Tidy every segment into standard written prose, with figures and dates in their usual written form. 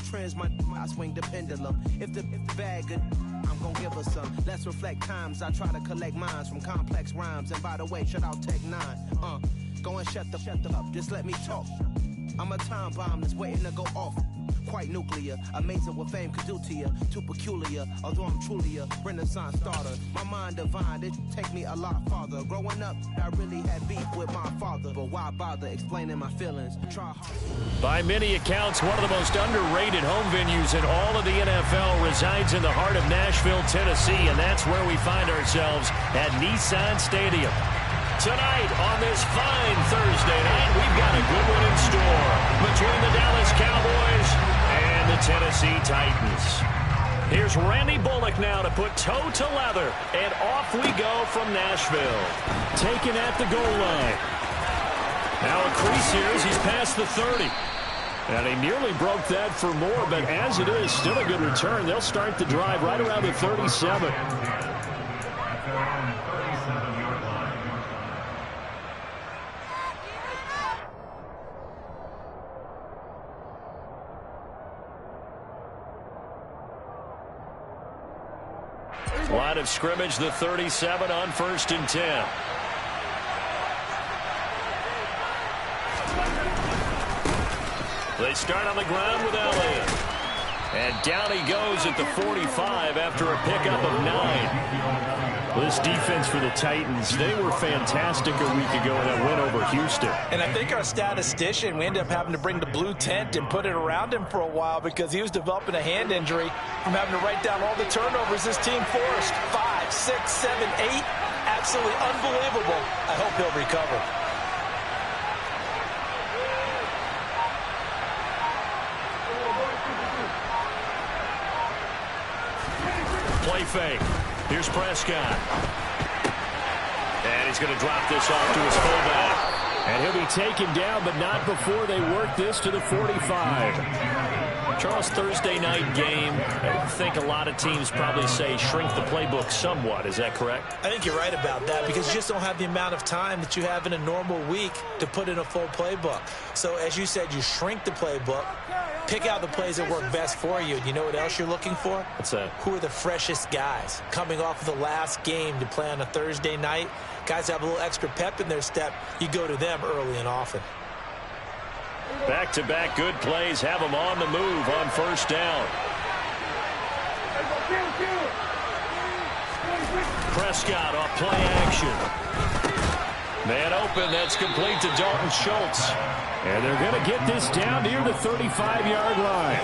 trends, I swing the pendulum. If the bag good, I'm gon' give her some. Let's reflect times. I try to collect minds from complex rhymes. And by the way, shut out Tech 9. Go and shut the up. Just let me talk. I'm a time bomb that's waiting to go off. Quite nuclear, amazing what fame could do to you. Too peculiar, although I'm truly a Renaissance starter. My mind divine, it take me a lot farther. Growing up, I really had beef with my father. But why bother explaining my feelings? Try hard. By many accounts, one of the most underrated home venues in all of the NFL resides in the heart of Nashville, Tennessee, and that's where we find ourselves at Nissan Stadium. Tonight on this fine Thursday night, we've got a good one in store between the Dallas Cowboys and the Tennessee Titans. Here's Randy Bullock now to put toe to leather, and off we go from Nashville. Taken at the goal line. Now a crease here as he's past the 30. And he nearly broke that for more, but as it is, still a good return. They'll start the drive right around the 37. Line of scrimmage, the 37 on 1st and 10. They start on the ground with Elliott. And down he goes at the 45 after a pickup of 9. This defense for the Titans, they were fantastic a week ago in that win over Houston. And I think our statistician, we ended up having to bring the blue tent and put it around him for a while because he was developing a hand injury from having to write down all the turnovers this team forced. 5, 6, 7, 8. Absolutely unbelievable. I hope he'll recover. Play fake. Here's Prescott. And he's going to drop this off to his fullback. And he'll be taken down, but not before they work this to the 45. Charles, Thursday night game, I think a lot of teams probably say shrink the playbook somewhat. Is that correct? I think you're right about that because you just don't have the amount of time that you have in a normal week to put in a full playbook. So as you said, you shrink the playbook, pick out the plays that work best for you. And you know what else you're looking for? What's that? Who are the freshest guys coming off of the last game to play on a Thursday night? Guys have a little extra pep in their step. You go to them early and often. Back-to-back good plays have them on the move on 1st down. Prescott off play action. Man open, that's complete to Dalton Schultz. And they're going to get this down near the 35-yard line.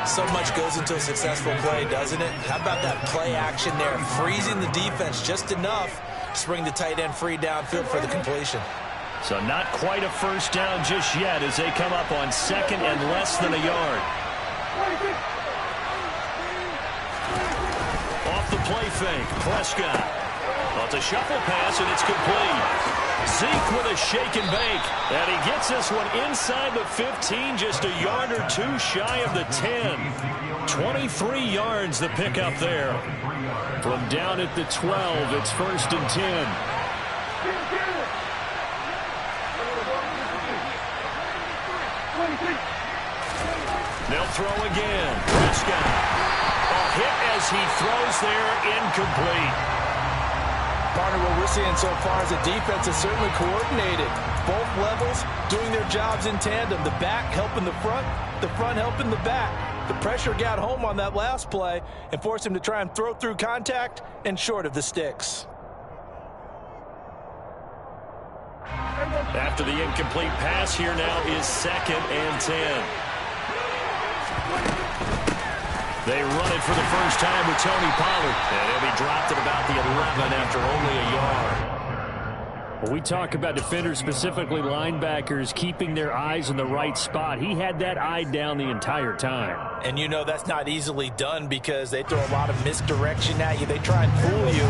So much goes into a successful play, doesn't it? How about that play action there, freezing the defense just enough to bring the tight end free downfield for the completion. So not quite a 1st down just yet as they come up on 2nd and less than a yard. Off the play fake, Prescott. Well, it's a shuffle pass, and it's complete. Zeke with a shake and bake. And he gets this one inside the 15, just a yard or two shy of the 10. 23 yards the pickup there. From down at the 12, it's 1st and 10. They'll throw again. Prescott. A hit as he throws there, incomplete. Partner, what we're seeing so far is the defense is certainly coordinated. Both levels doing their jobs in tandem. The back helping the front helping the back. The pressure got home on that last play and forced him to try and throw through contact and short of the sticks. After the incomplete pass, here now is 2nd and 10. They run it for the first time with Tony Pollard. And he'll be dropped at about the 11 after only a yard. Well, we talk about defenders, specifically linebackers, keeping their eyes in the right spot. He had that eye down the entire time. And you know that's not easily done because they throw a lot of misdirection at you. They try and fool you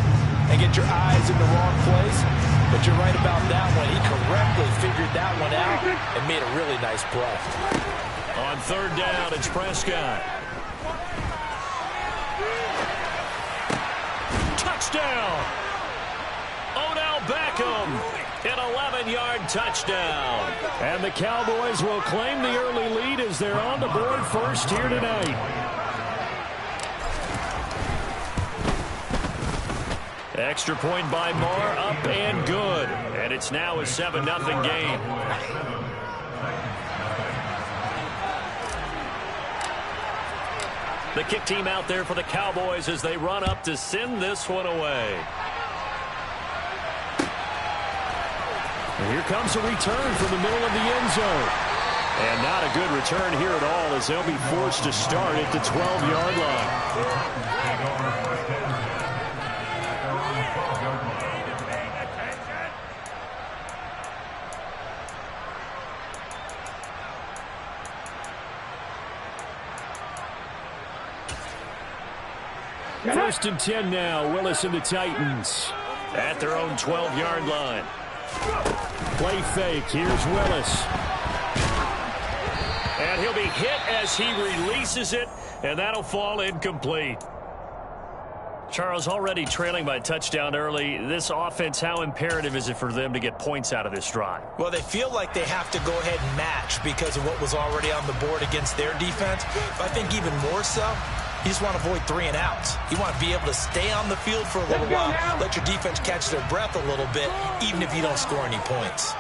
and get your eyes in the wrong place. But you're right about that one. He correctly figured that one out and made a really nice play. On 3rd down, it's Prescott. Touchdown! Odell Beckham. And 11-yard touchdown. And the Cowboys will claim the early lead as they're on the board first here tonight. Extra point by Marr, up and good. And it's now a 7-0 game. The kick team out there for the Cowboys as they run up to send this one away. And here comes a return from the middle of the end zone. And not a good return here at all as they'll be forced to start at the 12-yard line. First and 10 now. Willis and the Titans at their own 12-yard line. Play fake. Here's Willis. And he'll be hit as he releases it, and that'll fall incomplete. Charles, already trailing by a touchdown early. This offense, how imperative is it for them to get points out of this drive? Well, they feel like they have to go ahead and match because of what was already on the board against their defense. But I think even more so, you just want to avoid 3 and outs. You want to be able to stay on the field for a little while, let your defense catch their breath a little bit, even if you don't score any points.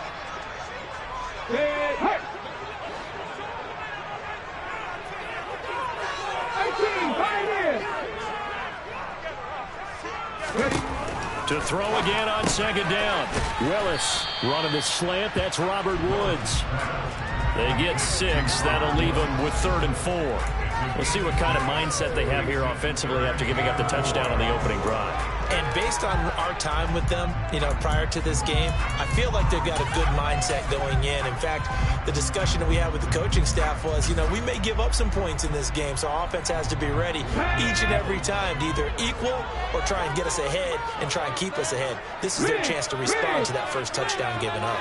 To throw again on second down. Willis running the slant. That's Robert Woods. They get 6. That'll leave them with 3rd and 4. We'll see what kind of mindset they have here offensively after giving up the touchdown on the opening drive. And based on our time with them, prior to this game, I feel like they've got a good mindset going in. In fact, the discussion that we had with the coaching staff was, we may give up some points in this game, so our offense has to be ready each and every time to either equal or try and get us ahead and try and keep us ahead. This is their chance to respond to that first touchdown given up.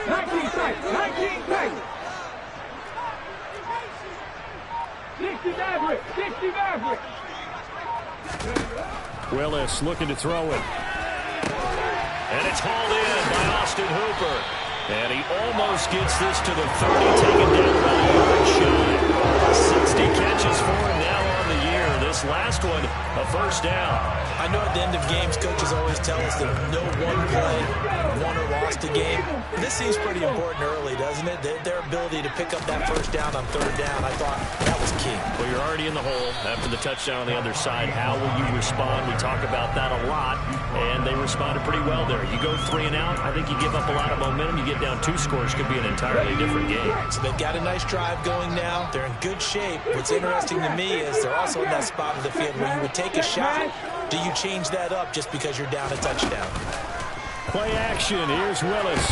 19 seconds. 60 Maverick. Willis looking to throw it. And it's hauled in by Austin Hooper. And he almost gets this to the 30, taken down by a yard shy. 60 catches for him now on the year. This last one, a first down. I know at the end of games, coaches always tell us that no one play won or lost a game. This seems pretty important early, doesn't it? Their ability to pick up that first down on 3rd down, I thought that was key. Well, you're already in the hole after the touchdown on the other side. How will you respond? We talk about that a lot, and they responded pretty well there. You go 3 and out, I think you give up a lot of momentum. You get down 2 scores, could be an entirely different game. So they've got a nice drive going now. They're in good shape. What's interesting to me is they're also in that spot of the field where you would take a shot. Do you change that up just because you're down a touchdown? Play action. Here's Willis.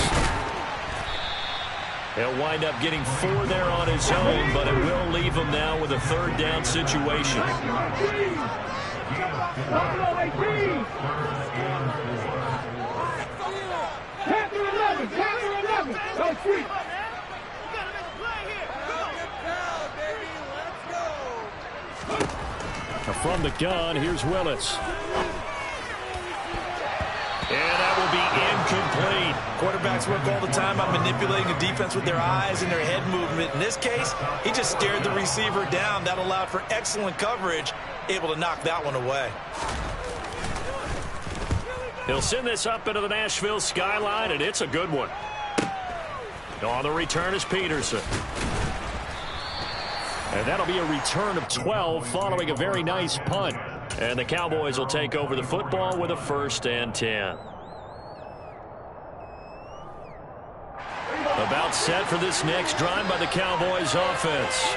He'll wind up getting 4 there on his own, but it will leave him now with a 3rd down situation. From the gun, here's Willis. And that will be incomplete. Quarterbacks work all the time on manipulating the defense with their eyes and their head movement. In this case, he just stared the receiver down. That allowed for excellent coverage, able to knock that one away. He'll send this up into the Nashville skyline, and it's a good one. On the return is Peterson. And that'll be a return of 12 following a very nice punt. And the Cowboys will take over the football with a 1st and 10. About set for this next drive by the Cowboys offense.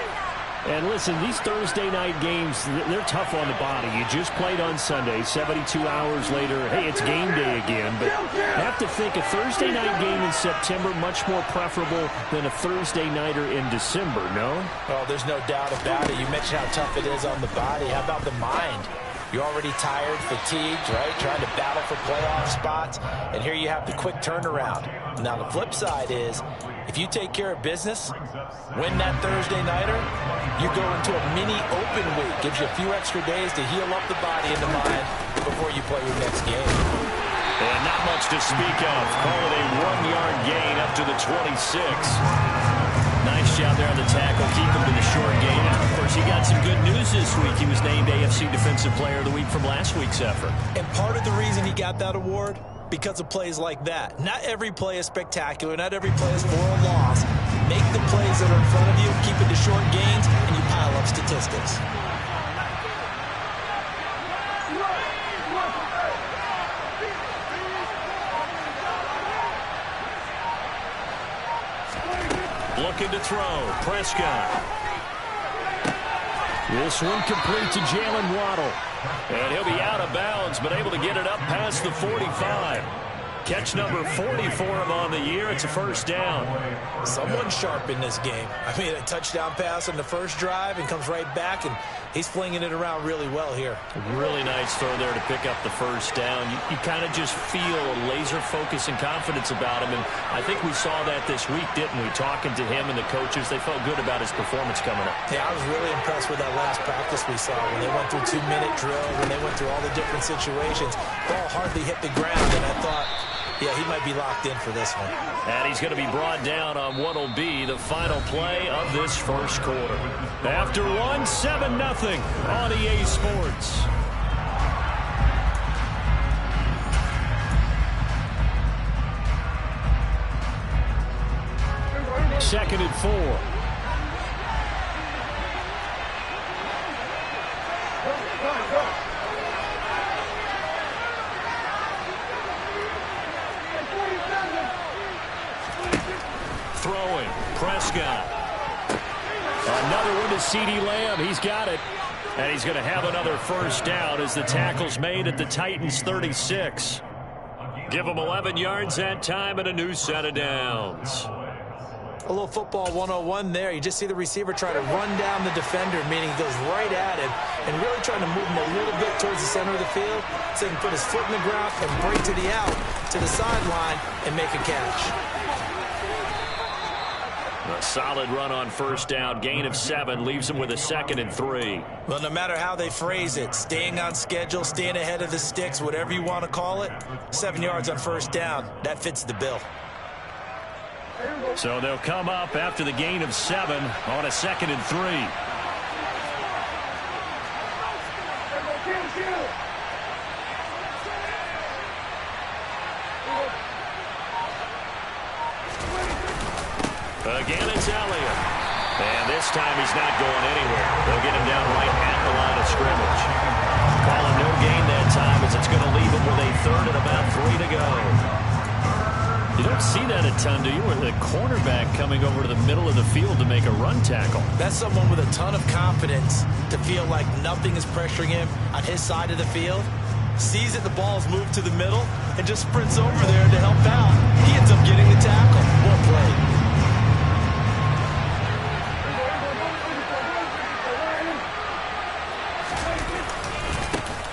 And listen, these Thursday night games, they're tough on the body. You just played on Sunday, 72 hours later, hey, it's game day again. But I have to think a Thursday night game in September much more preferable than a Thursday nighter in December, no? Oh, there's no doubt about it. You mentioned how tough it is on the body. How about the mind? You're already tired, fatigued, right? Trying to battle for playoff spots. And here you have the quick turnaround. Now, the flip side is, if you take care of business, win that Thursday nighter, you go into a mini open week. Gives you a few extra days to heal up the body and the mind before you play your next game. And not much to speak of. Call it a 1-yard gain up to the 26. Nice job there on the tackle. Keep him to the short gain. And, of course, he got some good news this week. He was named AFC Defensive Player of the Week from last week's effort. And part of the reason he got that award, because of plays like that. Not every play is spectacular. Not every play is for a loss. Make the plays that are in front of you, keep it to short gains, and you pile up statistics. Looking to throw. Prescott. This one complete to Jalen Waddle. And he'll be out of bounds, but able to get it up past the 45. Catch number 40 for him on the year. It's a first down. Someone sharp in this game. I mean, a touchdown pass on the first drive and comes right back, and he's flinging it around really well here. Really nice throw there to pick up the first down. You kind of just feel a laser focus and confidence about him, and I think we saw that this week, didn't we? Talking to him and the coaches, they felt good about his performance coming up. Yeah, I was really impressed with that last practice we saw when they went through 2-minute drill, when they went through all the different situations. Ball hardly hit the ground, and I thought, yeah, he might be locked in for this one. And he's going to be brought down on what will be the final play of this first quarter. After one, 7-0 on EA Sports. Second and 4. Throwing, Prescott. Another one to CeeDee Lamb. He's got it. And he's going to have another first down as the tackle's made at the Titans' 36. Give him 11 yards that time and a new set of downs. A little football 101 there. You just see the receiver try to run down the defender, meaning he goes right at him and really trying to move him a little bit towards the center of the field so he can put his foot in the ground and break to the out, to the sideline, and make a catch. A solid run on first down. Gain of 7 leaves him with a 2nd and 3. Well, no matter how they phrase it, staying on schedule, staying ahead of the sticks, whatever you want to call it, 7 yards on first down, that fits the bill. So they'll come up after the gain of 7 on a 2nd and 3. Again, it's Elliott. And this time he's not going anywhere. They'll get him down right at the line of scrimmage. Calling no gain that time as it's going to leave him with a 3rd and about 3 to go. You don't see that a ton, do you? With a cornerback coming over to the middle of the field to make a run tackle. That's someone with a ton of confidence to feel like nothing is pressuring him on his side of the field. Sees that the ball's moved to the middle and just sprints over there to help out. He ends up getting the tackle. Well played.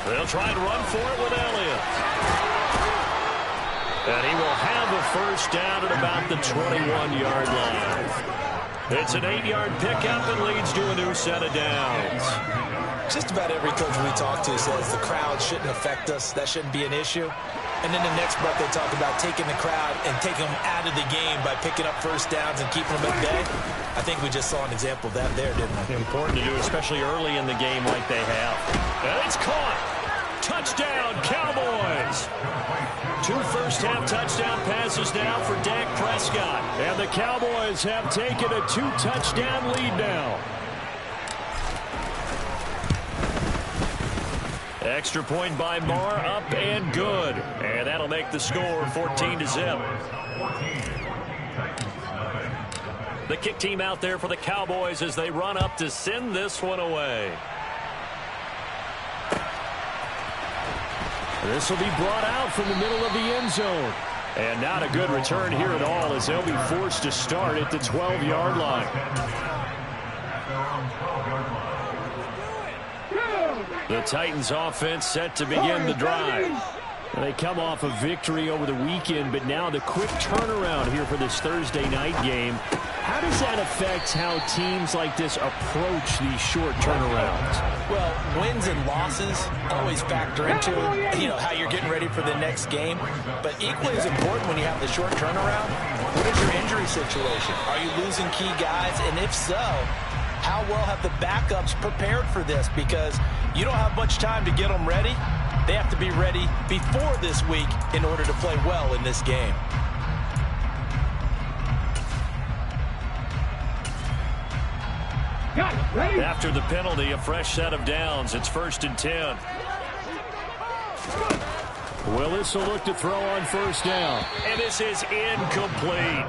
They'll try to run for it with Elliott. And he will have a first down at about the 21-yard line. It's an 8-yard pickup and leads to a new set of downs. Just about every coach we talk to says the crowd shouldn't affect us. That shouldn't be an issue. And then the next breath they talk about taking the crowd and taking them out of the game by picking up first downs and keeping them at bay. I think we just saw an example of that there, didn't we? Important to do, especially early in the game like they have. And it's caught. Touchdown, Cowboys. 2 first-half touchdown passes now for Dak Prescott. And the Cowboys have taken a 2-touchdown lead now. Extra point by Marr, up and good. And that'll make the score 14-0. The kick team out there for the Cowboys as they run up to send this one away. This will be brought out from the middle of the end zone. And not a good return here at all as they'll be forced to start at the 12-yard line. The Titans offense set to begin the drive. They come off a victory over the weekend, but now the quick turnaround here for this Thursday night game. How does that affect how teams like this approach these short turnarounds? Well, wins and losses always factor into, how you're getting ready for the next game. But equally as important when you have the short turnaround, what is your injury situation? Are you losing key guys? And if so, how well have the backups prepared for this? Because you don't have much time to get them ready. They have to be ready before this week in order to play well in this game. After the penalty, a fresh set of downs. It's 1st and 10. Willis will look to throw on first down. And this is incomplete.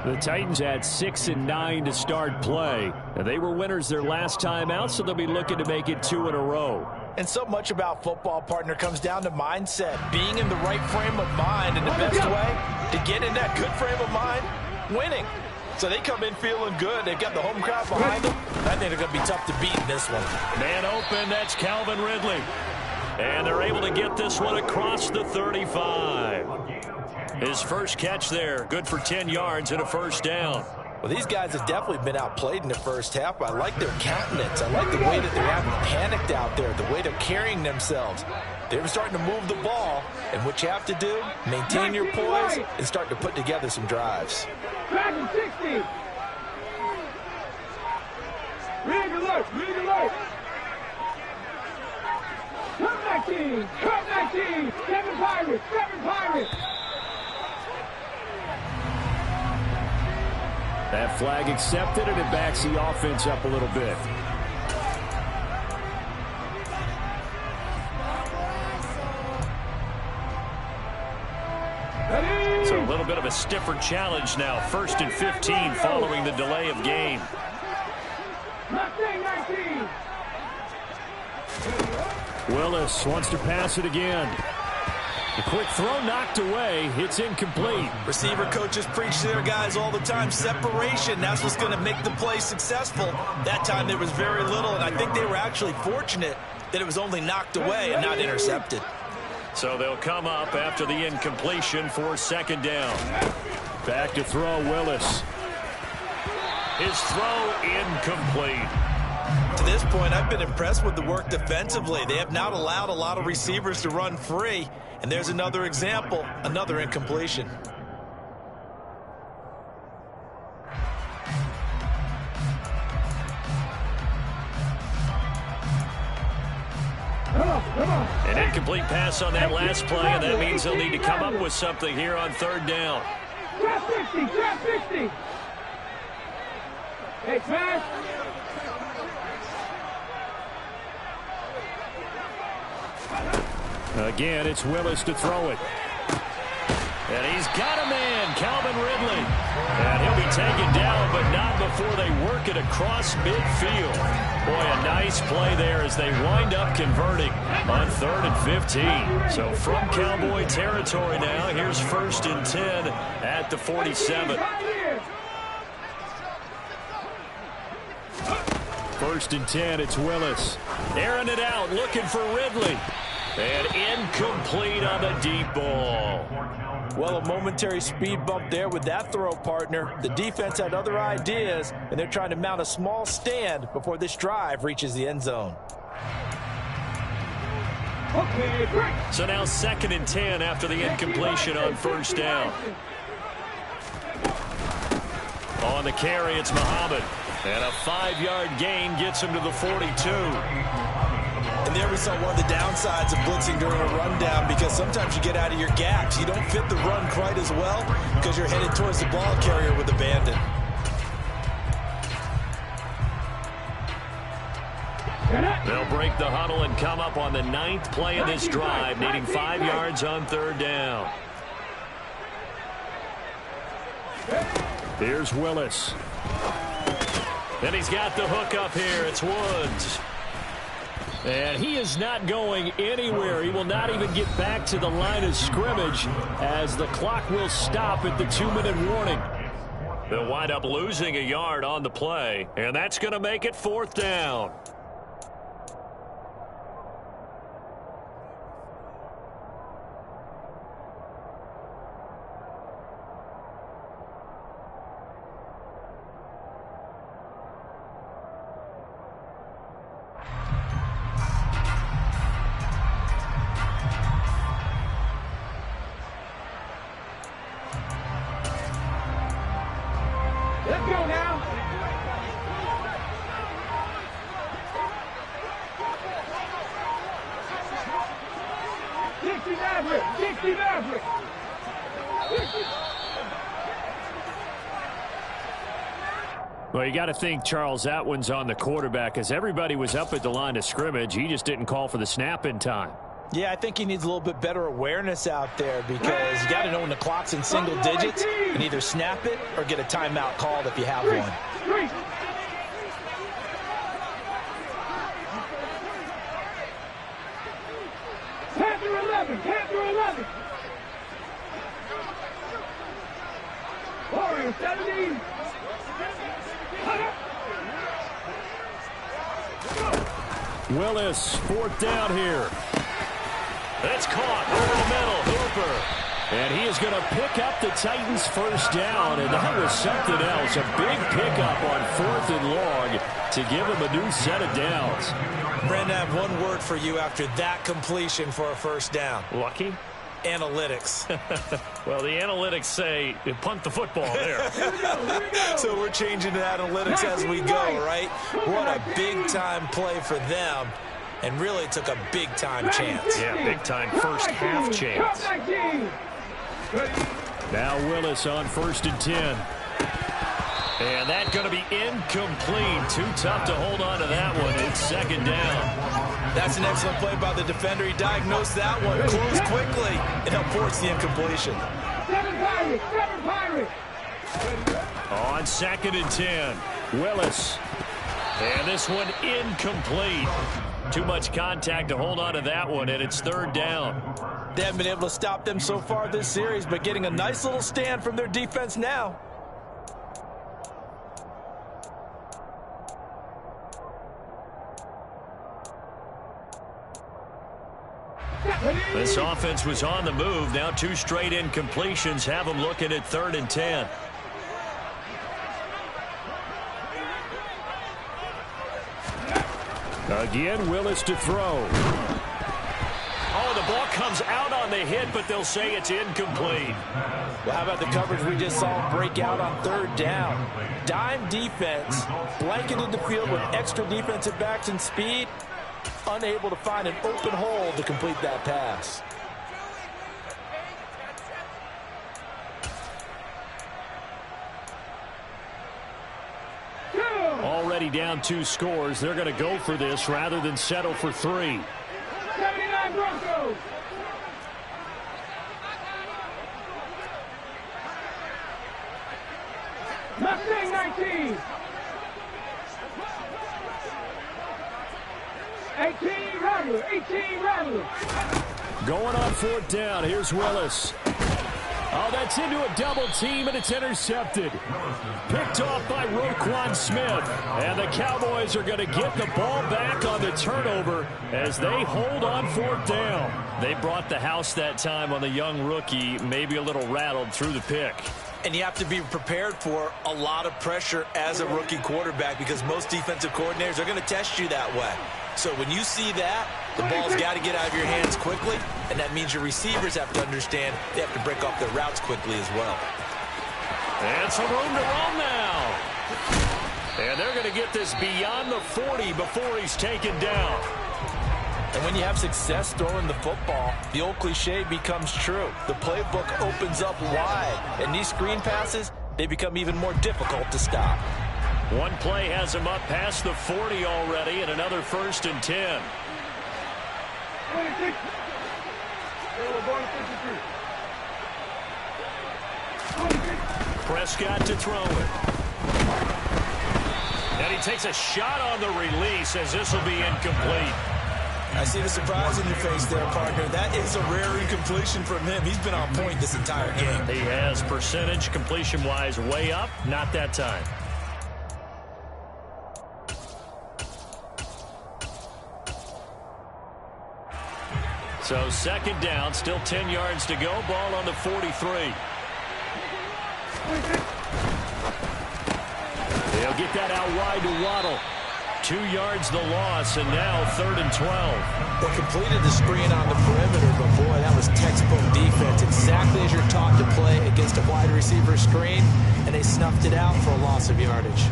The Titans had 6 and 9 to start play. And they were winners their last time out, so they'll be looking to make it 2 in a row. And so much about football, partner, comes down to mindset. Being in the right frame of mind, and the best way to get in that good frame of mind, winning. So they come in feeling good. They've got the home crowd behind them. I think they're going to be tough to beat in this one. Man open, that's Calvin Ridley. And they're able to get this one across the 35. His first catch there, good for 10 yards and a first down. Well, these guys have definitely been outplayed in the first half. I like their countenance. I like the way that they're having panicked out there, the way they're carrying themselves. They're starting to move the ball, and what you have to do, maintain your poise and start to put together some drives. 60. Rig alert, rig alert. Cut 19, cut 19. 7 Pirates, 7 Pirates. That flag accepted, and it backs the offense up a little bit. It's a little bit of a stiffer challenge now. 1st and 15 following the delay of game. 19. Willis wants to pass it again. The quick throw knocked away. It's incomplete. Receiver coaches preach to their guys all the time. Separation, that's what's going to make the play successful. That time there was very little, and I think they were actually fortunate that it was only knocked away and not intercepted. So they'll come up after the incompletion for 2nd down. Back to throw, Willis. His throw incomplete. To this point, I've been impressed with the work defensively. They have not allowed a lot of receivers to run free. And there's another example, another incompletion. An incomplete pass on that last play, and that means they'll need to come up with something here on 3rd down. Trap 60, trap 60. Hey, pass. Again, it's Willis to throw it. And he's got a man, Calvin Ridley. And he'll be taken down, but not before they work it across midfield. Boy, a nice play there as they wind up converting on 3rd and 15. So from Cowboy territory now, here's 1st and 10 at the 47. 1st and 10, it's Willis. Airing it out, looking for Ridley. And incomplete on the deep ball. Well, a momentary speed bump there with that throw, partner. The defense had other ideas, and they're trying to mount a small stand before this drive reaches the end zone. So now 2nd and 10 after the incompletion on 1st down. On the carry, it's Muhammad. And a 5-yard gain gets him to the 42. And there we saw one of the downsides of blitzing during a rundown, because sometimes you get out of your gaps. You don't fit the run quite as well because you're headed towards the ball carrier with abandon. They'll break the huddle and come up on the 9th play of this drive, needing 5 yards on 3rd down. Here's Willis. And he's got the hook up here. It's Woods. And he is not going anywhere. He will not even get back to the line of scrimmage as the clock will stop at the 2-minute warning. They'll wind up losing a yard on the play, and that's going to make it 4th down. 60 Maverick. Well, you got to think, Charles, that one's on the quarterback, as everybody was up at the line of scrimmage. He just didn't call for the snap in time. Yeah, I think he needs a little bit better awareness out there, because you got to know when the clock's in single digits and either snap it or get a timeout called if you have one. Panther 11, Panther 11. Warrior 70. Willis, fourth down here. It's caught over the middle. Hooper. And he is going to pick up the Titans' first down. And that was something else. A big pickup on 4th and long to give him a new set of downs. Brandon, I have one word for you after that completion for a first down. Lucky? Analytics. Well, the analytics say punt the football there. So we're changing to analytics as we go, right? What a big-time play for them. And really took a big-time chance. Yeah, big-time first half chance. Now Willis on 1st and 10. And that's going to be incomplete. Too tough to hold on to that one. It's 2nd down. That's an excellent play by the defender. He diagnosed that one, closed quickly, and helped force the incompletion. 7 Pirates. On 2nd and 10. Willis. And this one incomplete. Too much contact to hold on to that one, and it's 3rd down. They haven't been able to stop them so far this series, but getting a nice little stand from their defense now. This offense was on the move. Now 2 straight incompletions have them looking at 3rd and 10. Again, Willis to throw. Oh, the ball comes out on the hit, but they'll say it's incomplete. Well, how about the coverage we just saw break out on 3rd down? Dime defense, blanketed the field with extra defensive backs and speed, unable to find an open hole to complete that pass. Already down 2 scores. They're going to go for this rather than settle for 3. 79 Broncos. Mustang 19. 18 Rattler. 18 Rattler. Going on 4th down. Here's Willis. Oh, that's into a double team, and it's intercepted. Picked off by Roquan Smith. And the Cowboys are going to get the ball back on the turnover as they hold on 4th down. They brought the house that time on the young rookie, maybe a little rattled through the pick. And you have to be prepared for a lot of pressure as a rookie quarterback, because most defensive coordinators are going to test you that way. So when you see that, the ball's got to get out of your hands quickly, and that means your receivers have to understand they have to break off their routes quickly as well. And some room to run now. And they're going to get this beyond the 40 before he's taken down. And when you have success throwing the football, the old cliche becomes true. The playbook opens up wide, and these screen passes, they become even more difficult to stop. One play has him up past the 40 already, and another 1st and 10. 26. Prescott to throw it. And he takes a shot on the release, as this will be incomplete. I see the surprise in your face there, partner. That is a rare incompletion from him. He's been on point this entire game. He has, percentage completion-wise way up, not that time. So 2nd down, still 10 yards to go. Ball on the 43. They'll get that out wide to Waddle. 2 yards the loss, and now 3rd and 12. They completed the screen on the perimeter, but boy, that was textbook defense. Exactly as you're taught to play against a wide receiver screen, and they snuffed it out for a loss of yardage.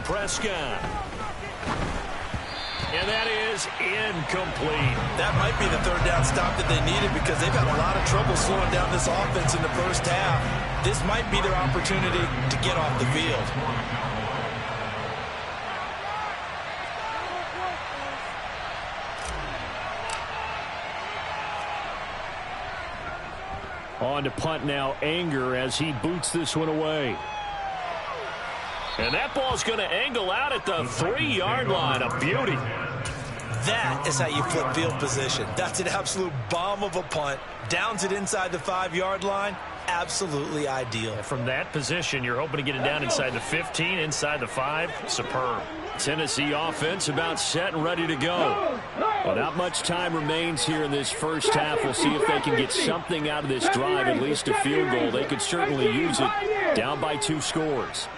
Prescott. And that is incomplete. That might be the third down stop that they needed because they've had a lot of trouble slowing down this offense in the first half. This might be their opportunity to get off the field. On to punt now, Anger, as he boots this one away. And that ball's going to angle out at the 3-yard line. A beauty. That is how you flip field position. That's an absolute bomb of a punt. Downs it inside the 5-yard line. Absolutely ideal. From that position, you're hoping to get it down inside the 15, inside the 5. Superb. Tennessee offense about set and ready to go. Well, not much time remains here in this first half. We'll see if they can get something out of this drive, at least a field goal. They could certainly use it. Down by 2 scores.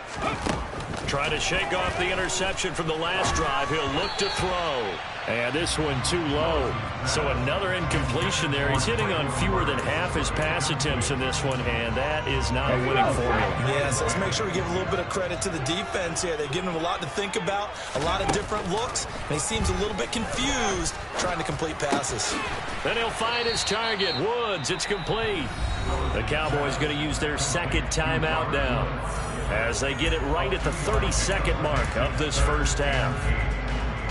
Trying to shake off the interception from the last drive. He'll look to throw. And this one too low. So another incompletion there. He's hitting on fewer than half his pass attempts in this one, and that is not a winning formula. Yes, let's make sure we give a little bit of credit to the defense here. They've given him a lot to think about, a lot of different looks, and he seems a little bit confused trying to complete passes. Then he'll find his target, Woods. It's complete. The Cowboys going to use their second timeout now as they get it right at the 32nd mark of this first half.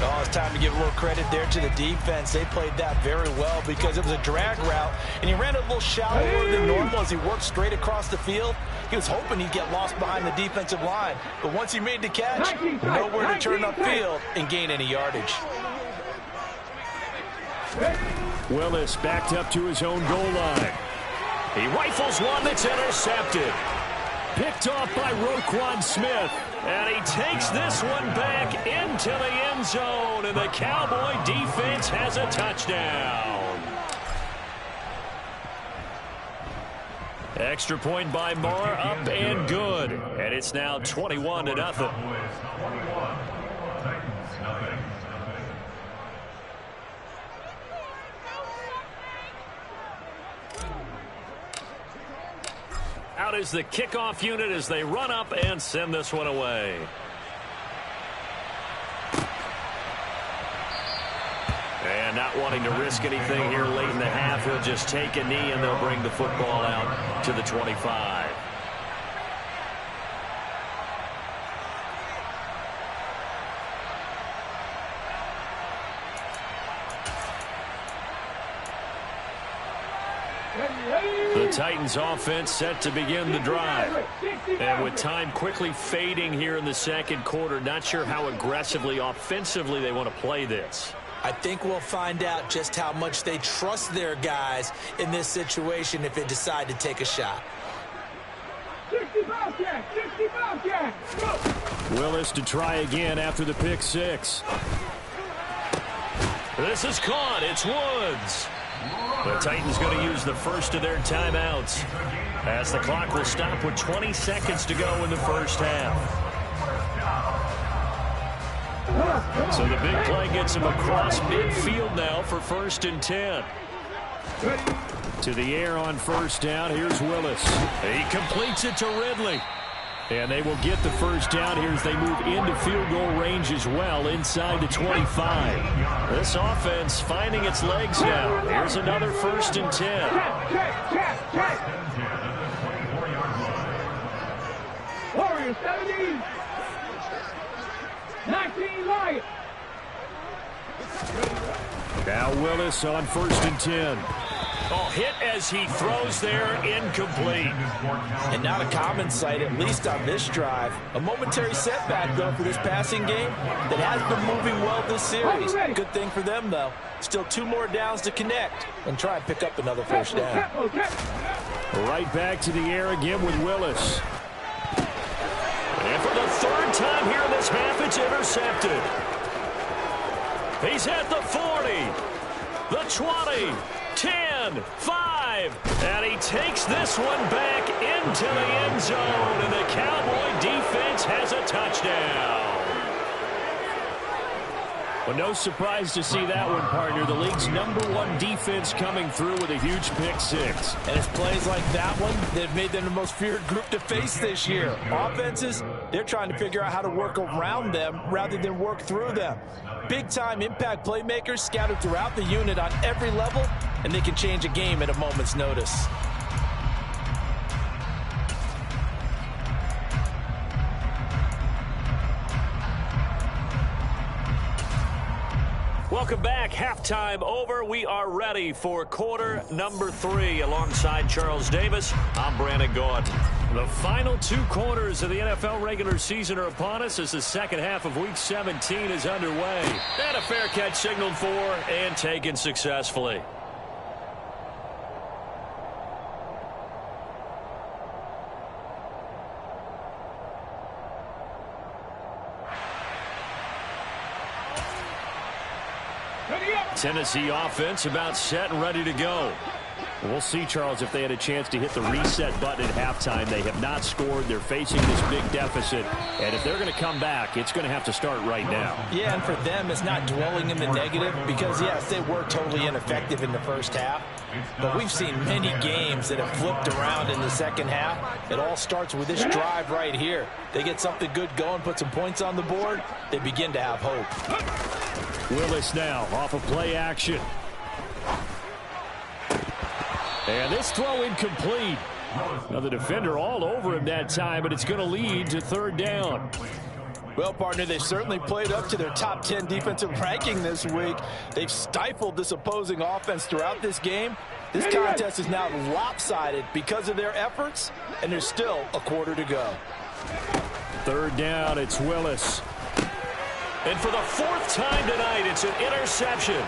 Oh, it's time to give a little credit there to the defense. They played that very well because it was a drag route, and he ran it a little shallower than normal as he worked straight across the field. He was hoping he'd get lost behind the defensive line, but once he made the catch, nowhere to turn upfield and gain any yardage. Willis backed up to his own goal line. He rifles one that's intercepted. Picked off by Roquan Smith. And he takes this one back into the end zone. And the Cowboy defense has a touchdown. Extra point by Moore, up and good. And it's now 21-0. Out is the kickoff unit as they run up and send this one away. And not wanting to risk anything here late in the half, he'll just take a knee and they'll bring the football out to the 25. The Titans offense set to begin the drive. And with time quickly fading here in the second quarter, not sure how aggressively, offensively they want to play this. I think we'll find out just how much they trust their guys in this situation if they decide to take a shot. 60 Bobcat! 60 Bobcat! Go! Willis to try again after the pick six. This is caught. It's Woods. The Titans going to use the first of their timeouts as the clock will stop with 20 seconds to go in the first half. So the big play gets him across midfield now for 1st and 10. To the air on first down. Here's Willis. He completes it to Ridley. And they will get the first down here as they move into field goal range as well inside the 25. This offense finding its legs now. Here's another 1st and 10. Warriors 17. 19 Lions. Now Willis on 1st and 10. Oh, hit as he throws there, incomplete. And not a common sight, at least on this drive. A momentary setback, though, for this passing game that has been moving well this series. Good thing for them, though. Still 2 more downs to connect and try and pick up another first down. Right back to the air again with Willis. And for the 3rd time here in this half, it's intercepted. He's at the 40, the 20, 10, 5, and he takes this one back into the end zone, and the Cowboy defense has a touchdown. Well, no surprise to see that one, partner. The league's #1 defense coming through with a huge pick six. And it's plays like that one that have made them the most feared group to face this year. Offenses They're trying to figure out how to work around them rather than work through them. Big-time impact playmakers scattered throughout the unit on every level, and they can change a game at a moment's notice. Welcome back. Halftime over. We are ready for quarter number 3. Alongside Charles Davis, I'm Brandon Gaudin. The final 2 quarters of the NFL regular season are upon us as the second half of Week 17 is underway. And a fair catch signaled for and taken successfully. Tennessee offense about set and ready to go. We'll see, Charles, if they had a chance to hit the reset button at halftime. They have not scored. They're facing this big deficit. And if they're going to come back, it's going to have to start right now. Yeah, and for them, it's not dwelling in the negative because, yes, they were totally ineffective in the first half. But we've seen many games that have flipped around in the second half. It all starts with this drive right here. They get something good going, put some points on the board, they begin to have hope. Willis now off of play action. And this throw incomplete. Now the defender all over him that time, but it's going to lead to third down. Well, partner, they certainly played up to their top 10 defensive ranking this week. They've stifled this opposing offense throughout this game. This contest is now lopsided because of their efforts, and there's still a quarter to go. Third down, it's Willis. And for the 4th time tonight, it's an interception.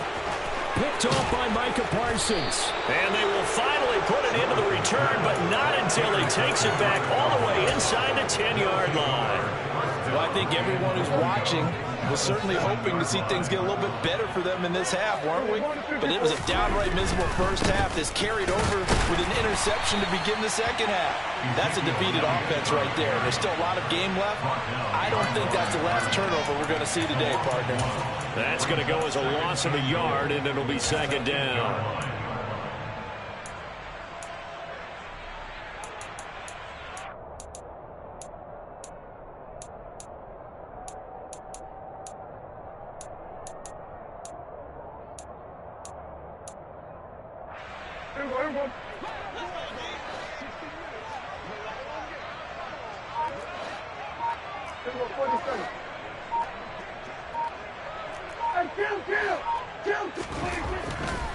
Picked off by Micah Parsons. And they will finally put it into the return, but not until he takes it back all the way inside the 10-yard line. Well, I think everyone who's watching was certainly hoping to see things get a little bit better for them in this half, weren't we? But it was a downright miserable first half that's carried over with an interception to begin the second half. That's a defeated offense right there. There's still a lot of game left. I don't think that's the last turnover we're going to see today, partner. That's going to go as a loss of a yard, and it'll be second down.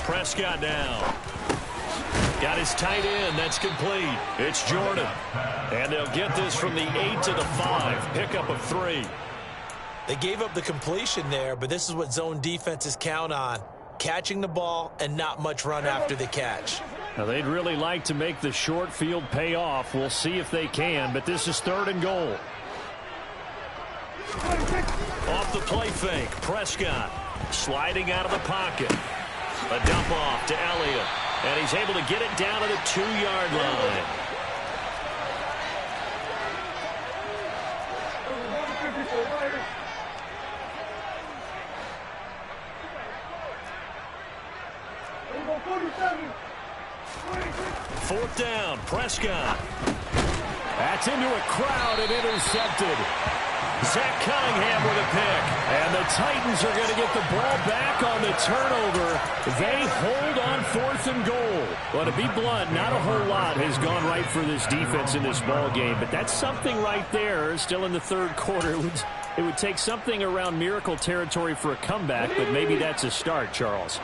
Prescott now. Got his tight end. That's complete. It's Jordan. And they'll get this from the 8 to the 5. Pickup of 3. They gave up the completion there, but this is what zone defenses count on. Catching the ball and not much run after the catch. Now, they'd really like to make the short field pay off. We'll see if they can, but this is 3rd and goal. Off the play fake, Prescott sliding out of the pocket. A dump off to Elliott, and he's able to get it down to the 2-yard line. Fourth down, Prescott. That's into a crowd and intercepted. Zach Cunningham with a pick. And the Titans are going to get the ball back on the turnover. They hold on 4th and goal. Well, to be blunt, not a whole lot has gone right for this defense in this ball game. But that's something right there. Still in the 3rd quarter. It would take something around miracle territory for a comeback, but maybe that's a start, Charles.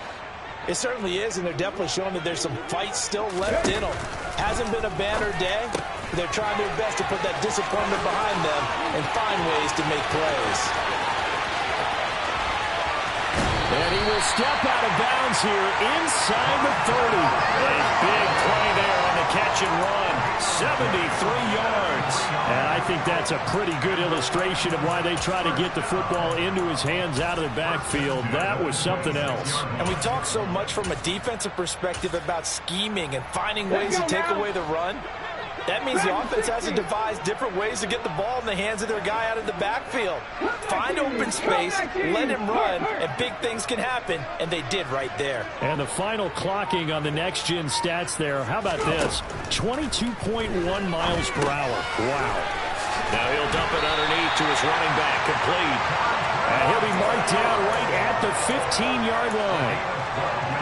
It certainly is, and they're definitely showing that there's some fight still left in them. Hasn't been a banner day. They're trying their best to put that disappointment behind them and find ways to make plays. And he will step out of bounds here inside the 30. A big play there on the catch and run. 73 yards. And I think that's a pretty good illustration of why they try to get the football into his hands out of the backfield. That was something else. And we talk so much from a defensive perspective about scheming and finding ways to take away the run. That means the offense has to devise different ways to get the ball in the hands of their guy out of the backfield. Find open space, let him run, and big things can happen, and they did right there. And the final clocking on the next-gen stats there, how about this? 22.1 miles per hour. Wow. Now he'll dump it underneath to his running back, complete. And he'll be marked down right at the 15-yard line.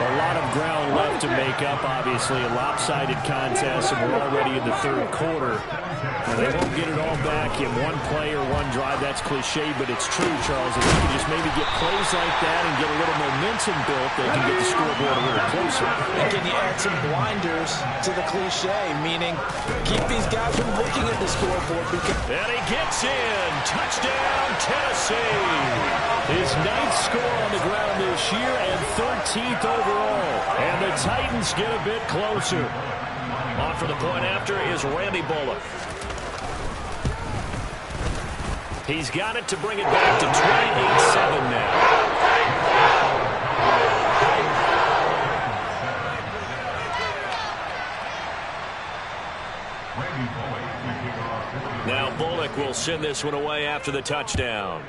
A lot of ground left to make up, obviously. A lopsided contest, and we're already in the third quarter. And they won't get it all back in one play or one drive. That's cliche, but it's true, Charles. If they can just maybe get plays like that and get a little momentum built, they can get the scoreboard a little closer. And can you add some blinders to the cliche, meaning keep these guys from looking at the scoreboard. And he gets in. Touchdown, Tennessee. His 9th score on the ground this year and 13th overall. And the Titans get a bit closer. On for the point after is Randy Bullock. He's got it to bring it back to 28-7 now. Now Bullock will send this one away after the touchdown.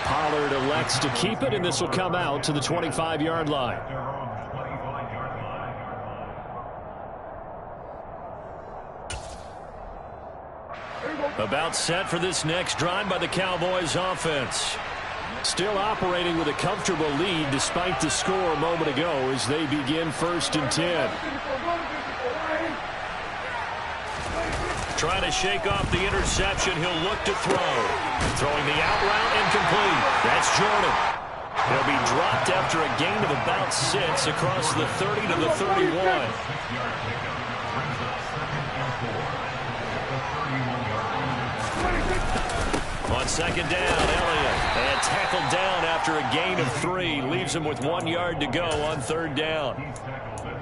Pollard elects to keep it, and this will come out to the 25-yard line. About set for this next drive by the Cowboys offense. Still operating with a comfortable lead despite the score a moment ago as they begin 1st and 10. Trying to shake off the interception. He'll look to throw. Throwing the out route incomplete. That's Jordan. He'll be dropped after a gain of about 6 across the 30 to the 31. On 2nd down, Elliott. And tackled down after a gain of 3. Leaves him with 1 yard to go on 3rd down.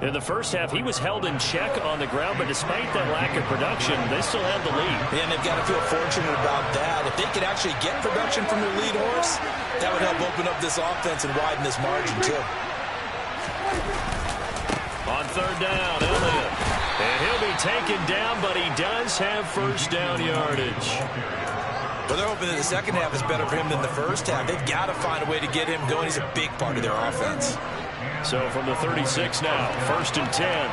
In the first half, he was held in check on the ground, but despite that lack of production, they still have the lead. And they've got to feel fortunate about that. If they could actually get production from their lead horse, that would help open up this offense and widen this margin, too. On 3rd down, Elliott. And he'll be taken down, but he does have 1st down yardage. Well, they're hoping that the second half is better for him than the first half. They've got to find a way to get him going. He's a big part of their offense. So from the 36 now, 1st and 10.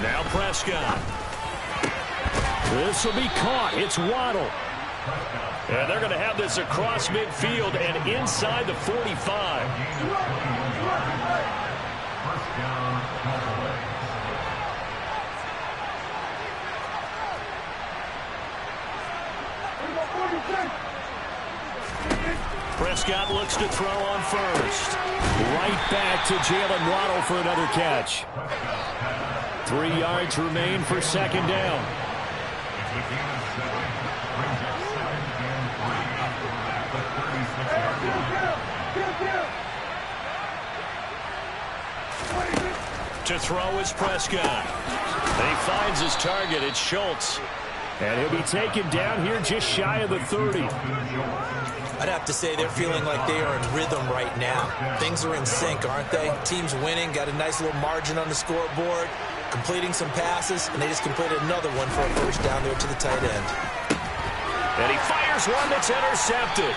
Now Prescott. This will be caught. It's Waddle. And they're going to have this across midfield and inside the 45. Prescott looks to throw on 1st. Right back to Jalen Waddle for another catch. 3 yards remain for 2nd down. To throw is Prescott. And he finds his target. It's Schultz. And he'll be taken down here just shy of the 30. I'd have to say they're feeling like they are in rhythm right now. Things are in sync, aren't they? Team's winning, got a nice little margin on the scoreboard, completing some passes, and they just completed another one for a 1st down there to the tight end. And he fires one that's intercepted.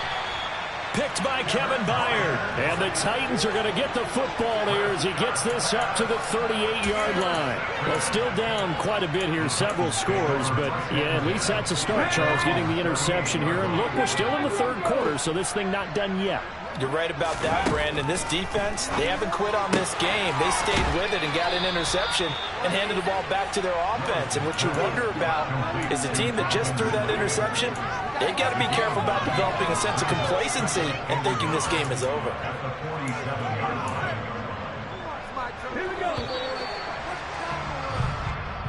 Picked by Kevin Byard. And the Titans are going to get the football here as he gets this up to the 38-yard line. Well, still down quite a bit here, several scores, but yeah, at least that's a start, Charles, getting the interception here. And look, we're still in the 3rd quarter, so this thing not done yet. You're right about that, Brandon. This defense, they haven't quit on this game. They stayed with it and got an interception and handed the ball back to their offense. And what you wonder about is the team that just threw that interception, they've got to be careful about developing a sense of complacency and thinking this game is over.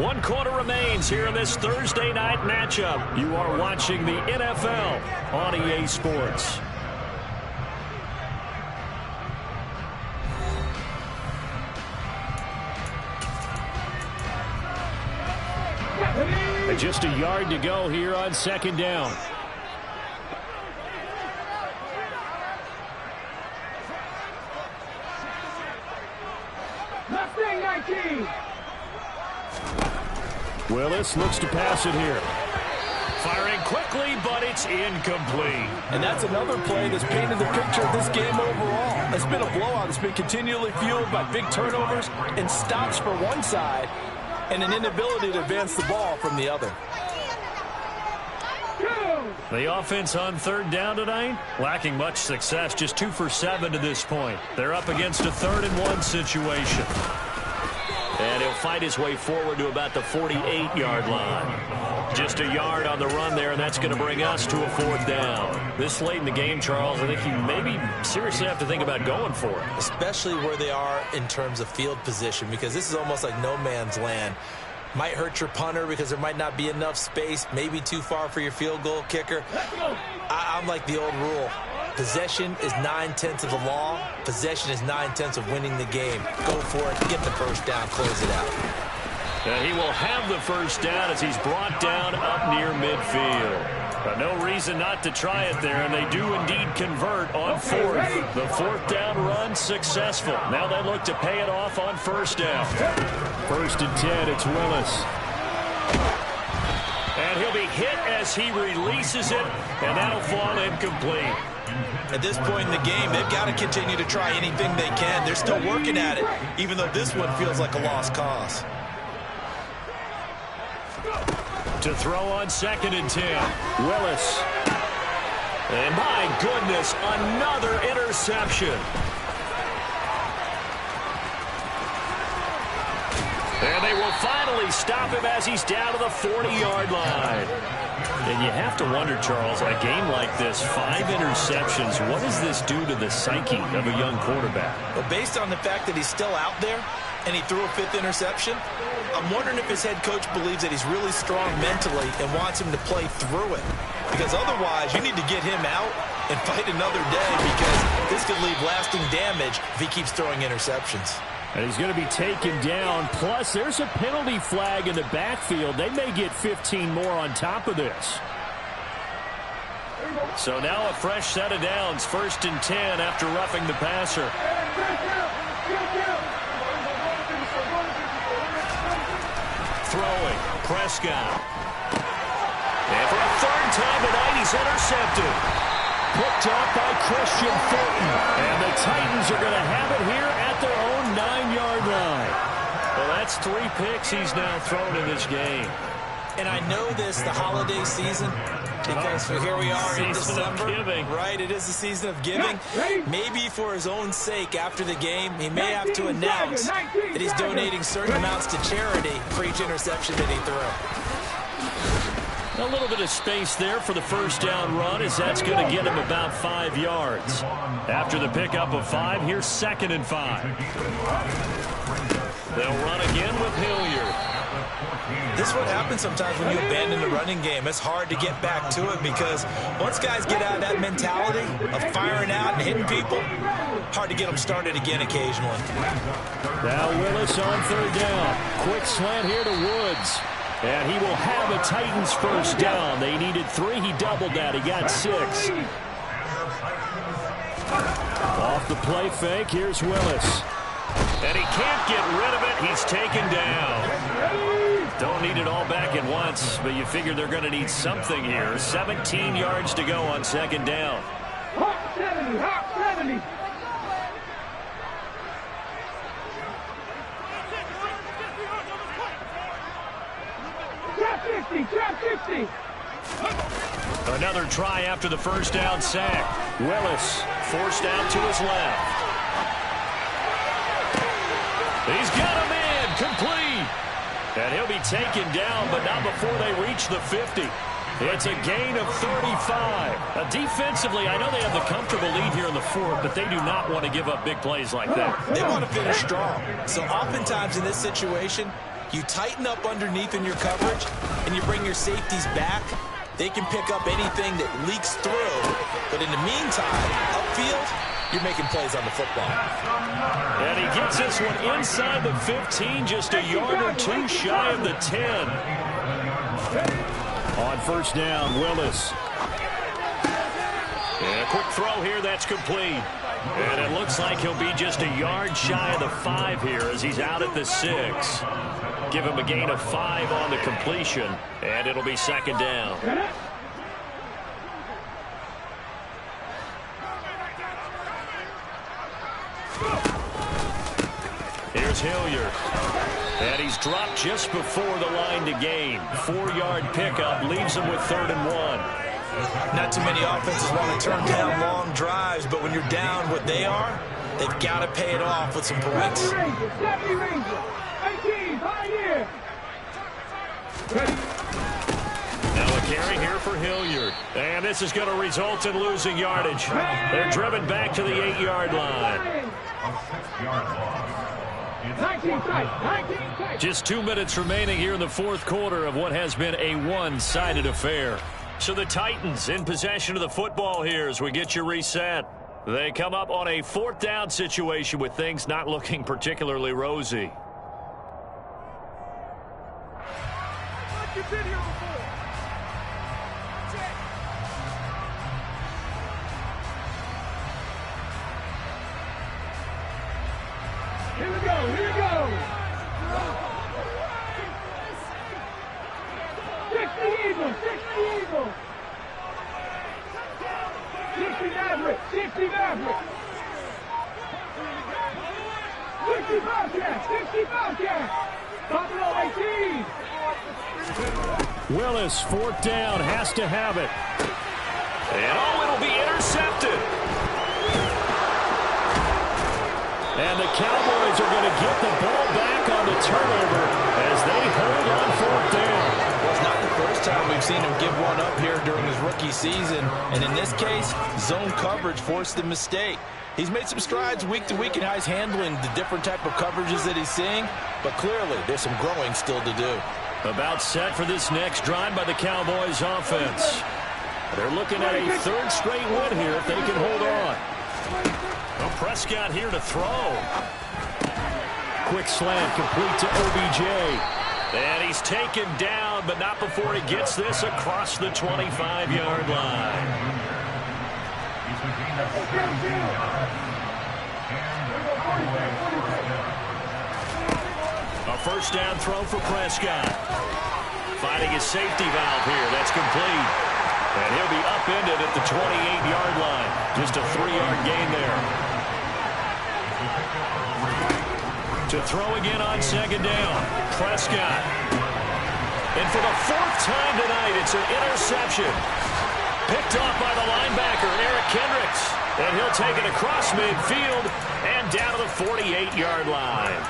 One quarter remains here in this Thursday night matchup. You are watching the NFL on EA Sports. Just a yard to go here on 2nd down. Left wing 19. Willis looks to pass it here. Firing quickly, but it's incomplete. And that's another play that's painted the picture of this game overall. It's been a blowout. It's been continually fueled by big turnovers and stops for one side and an inability to advance the ball from the other. The offense on third down tonight, lacking much success, just 2 for 7 to this point. They're up against a 3rd-and-1 situation. And he'll fight his way forward to about the 48-yard line. Just a yard on the run there, and that's going to bring us to a 4th down. This late in the game, Charles, I think you maybe seriously have to think about going for it. Especially where they are in terms of field position, because this is almost like no man's land. Might hurt your punter because there might not be enough space, maybe too far for your field goal kicker. I'm like the old rule. Possession is 9/10 of the law. Possession is 9/10 of winning the game. Go for it. Get the first down. Close it out. And he will have the first down as he's brought down up near midfield. But no reason not to try it there, and they do indeed convert on 4th. The 4th down run successful. Now they look to pay it off on 1st down. 1st and 10, it's Willis. And he'll be hit as he releases it, and that'll fall incomplete. At this point in the game, they've got to continue to try anything they can. They're still working at it, even though this one feels like a lost cause. To throw on 2nd and 10, Willis. And my goodness, another interception. And they will finally stop him as he's down to the 40-yard line. And you have to wonder, Charles, a game like this, 5 interceptions, what does this do to the psyche of a young quarterback? Well, based on the fact that he's still out there and he threw a 5th interception, I'm wondering if his head coach believes that he's really strong mentally and wants him to play through it. Because otherwise, you need to get him out and fight another day, because this could leave lasting damage if he keeps throwing interceptions. And he's going to be taken down. Plus, there's a penalty flag in the backfield. They may get 15 more on top of this. So now a fresh set of downs. 1st and 10 after roughing the passer. Throwing. Prescott. And for a 3rd time tonight, he's intercepted. Picked off by Christian Fulton. And the Titans are going to have it here at their own 9-yard line. Well, that's 3 picks he's now thrown in this game. And I know this, the holiday season, because here we are in December. Right, it is the season of giving. Maybe for his own sake after the game, he may have to announce that he's donating certain amounts to charity for each interception that he threw. A little bit of space there for the 1st down run, as that's going to get him about 5 yards. After the pickup of 5, here's 2nd and 5. They'll run again with Hilliard. This is what happens sometimes when you abandon the running game. It's hard to get back to it, because once guys get out of that mentality of firing out and hitting people, hard to get them started again occasionally. Now Willis on 3rd down. Quick slant here to Woods. And he will have a Titans 1st down. They needed 3. He doubled that. He got 6. Off the play fake, here's Willis. And he can't get rid of it. He's taken down. Don't need it all back at once, but you figure they're going to need something here. 17 yards to go on 2nd down. Hawk 70, Hawk 70. Trap 60. Another try after the 1st down sack. Willis forced out to his left. He's got him in, complete. And he'll be taken down, but not before they reach the 50. It's a gain of 35. Defensively, I know they have the comfortable lead here in the 4th, but they do not want to give up big plays like that. They want to finish strong. So oftentimes in this situation, you tighten up underneath in your coverage, and you bring your safeties back. They can pick up anything that leaks through. But in the meantime, upfield, you're making plays on the football. And he gets this one inside the 15, just a yard or 2 shy of the 10. On 1st down, Willis. And a quick throw here, that's complete. And it looks like he'll be just a yard shy of the 5 here as he's out at the 6. Give him a gain of 5 on the completion, and it'll be second down. Here's Hilliard. And he's dropped just before the line to gain. 4-yard pickup leaves him with 3rd and 1. Not too many offenses want to turn down long drives, but when you're down what they are, they've got to pay it off with some points. Now a carry here for Hilliard. And this is going to result in losing yardage. They're driven back to the 8-yard line. Just 2 minutes remaining here in the 4th quarter of what has been a one-sided affair. So the Titans in possession of the football here as we get you reset. They come up on a 4th down situation with things not looking particularly rosy. Here we go, here we go. 60 Eagles, 60 Eagles. 60 Mavericks, 60 Mavericks. 60 Bobcats, 60 Bobcats. Buffalo 18. Willis, 4th down, has to have it. And it'll be intercepted. And the Cowboys are going to get the ball back on the turnover as they hold on 4th down. Well, it's not the first time we've seen him give one up here during his rookie season. And in this case, zone coverage forced the mistake. He's made some strides week to week in how he's handling the different type of coverages that he's seeing. But clearly, there's some growing still to do. About set for this next drive by the Cowboys offense. They're looking at a 3rd straight win here if they can hold on. Well, Prescott here to throw. Quick slant complete to OBJ. And he's taken down, but not before he gets this across the 25-yard line. A 1st down throw for Prescott. Finding his safety valve here. That's complete. And he'll be upended at the 28-yard line. Just a 3-yard gain there. To throw again on 2nd down. Prescott. And for the 4th time tonight, it's an interception. Picked off by the linebacker, Eric Kendricks. And he'll take it across midfield and down to the 48-yard line.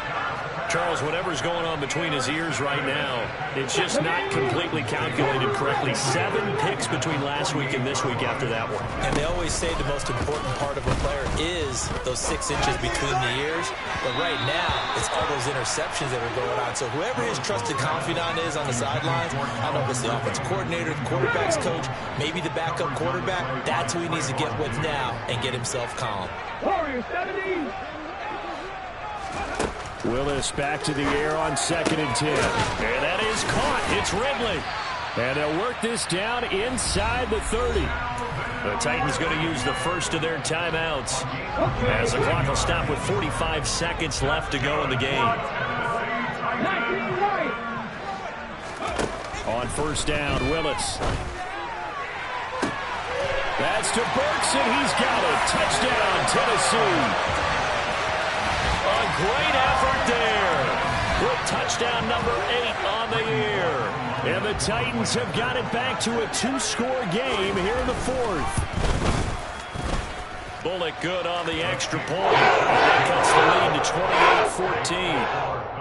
Charles, whatever's going on between his ears right now, it's just not completely calculated correctly. 7 picks between last week and this week after that one. And they always say the most important part of a player is those 6 inches between the ears. But right now, it's all those interceptions that are going on. So whoever his trusted confidant is on the sidelines, I don't know if it's the offensive coordinator, the quarterback's coach, maybe the backup quarterback, that's who he needs to get with now and get himself calm. Warriors 70. Willis back to the air on 2nd and 10. And that is caught. It's Ridley. And they'll work this down inside the 30. The Titans going to use the first of their timeouts as the clock will stop with 45 seconds left to go in the game. On 1st down, Willis. That's to Burks, and he's got it. Touchdown, Tennessee. A great effort there with touchdown number 8 on the year. And the Titans have got it back to a 2-score game here in the 4th. Bullock good on the extra point. And that cuts the lead to 28-14.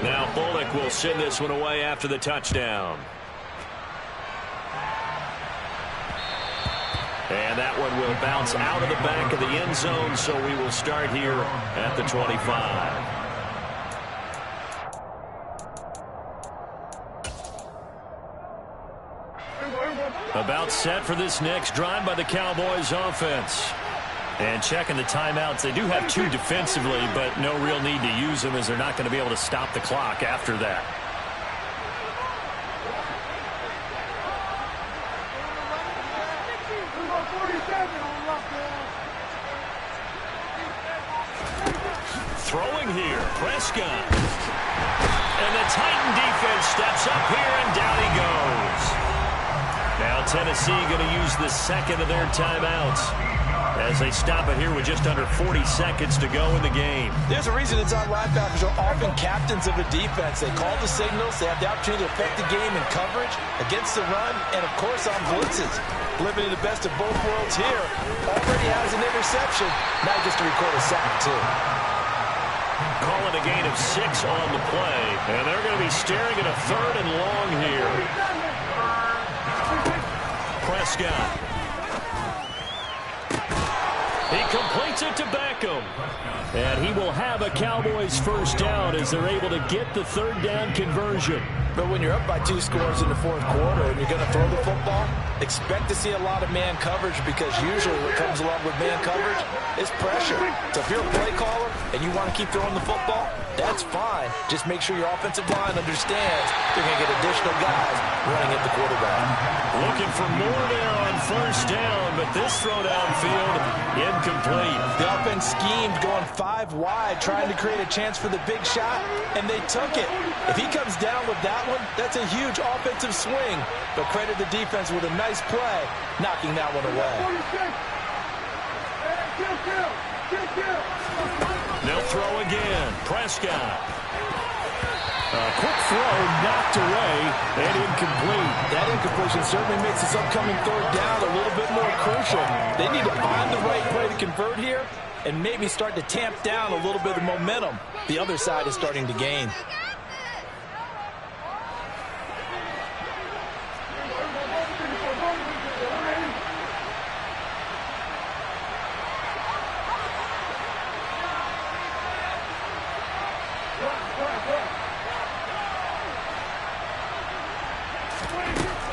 Now Bullock will send this one away after the touchdown. And that one will bounce out of the back of the end zone, so we will start here at the 25. About set for this next drive by the Cowboys offense. And checking the timeouts, they do have 2 defensively, but no real need to use them as they're not going to be able to stop the clock after that. Throwing here, Prescott. And the Titan defense steps up here, and down he goes. Now Tennessee going to use the second of their timeouts as they stop it here with just under 40 seconds to go in the game. There's a reason inside linebackers are often captains of a defense. They call the signals. They have the opportunity to affect the game in coverage, against the run, and, of course, on blitzes. Living in the best of both worlds here. Already has an interception. Now he gets to record a sack, too. Calling a gain of 6 on the play. And they're going to be staring at a 3rd and long here. Prescott. He completes it to Beckham. And he will have a Cowboys first down as they're able to get the 3rd down conversion. But when you're up by 2 scores in the 4th quarter and you're going to throw the football, expect to see a lot of man coverage, because usually what comes along with man coverage is pressure. So if you're a play caller and you want to keep throwing the football, that's fine. Just make sure your offensive line understands they're going to get additional guys running at the quarterback. Looking for more there on first down, but this throw downfield, incomplete. The offense schemed going 5 wide, trying to create a chance for the big shot, and they took it. If he comes down with that one, that's a huge offensive swing. But credit the defense with a nice play, knocking that one away. They'll throw again. Prescott. A quick throw knocked away and incomplete. That incompletion certainly makes this upcoming 3rd down a little bit more crucial. They need to find the right play to convert here and maybe start to tamp down a little bit of momentum the other side is starting to gain.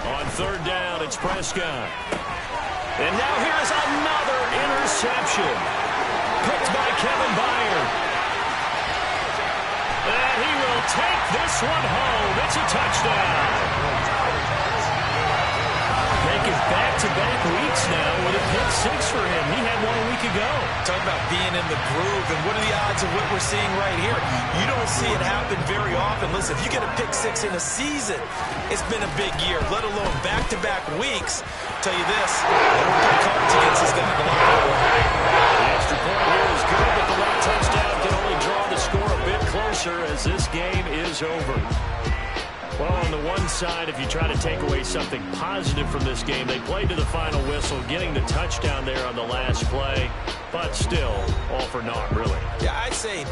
On 3rd down, it's Prescott. And now here is another interception. Picked by Kevin Byard. And he will take this one home. It's a touchdown. Making back-to-back weeks now with a pick 6 for him. He had one a week ago. Talk about being in the groove, and what are the odds of what we're seeing right here? You don't see it happen very often. Listen, if you get a pick 6 in a season, it's been a big year, let alone back-to-back weeks. Tell you this, I don't get cards against this guy. The extra point here is good, but the late touchdown can only draw the score a bit closer as this game is over. Well, on the one side, if you try to take away something positive from this game, they played to the final whistle, getting the touchdown there on the last play, but still, all for naught, really. Yeah, I'd say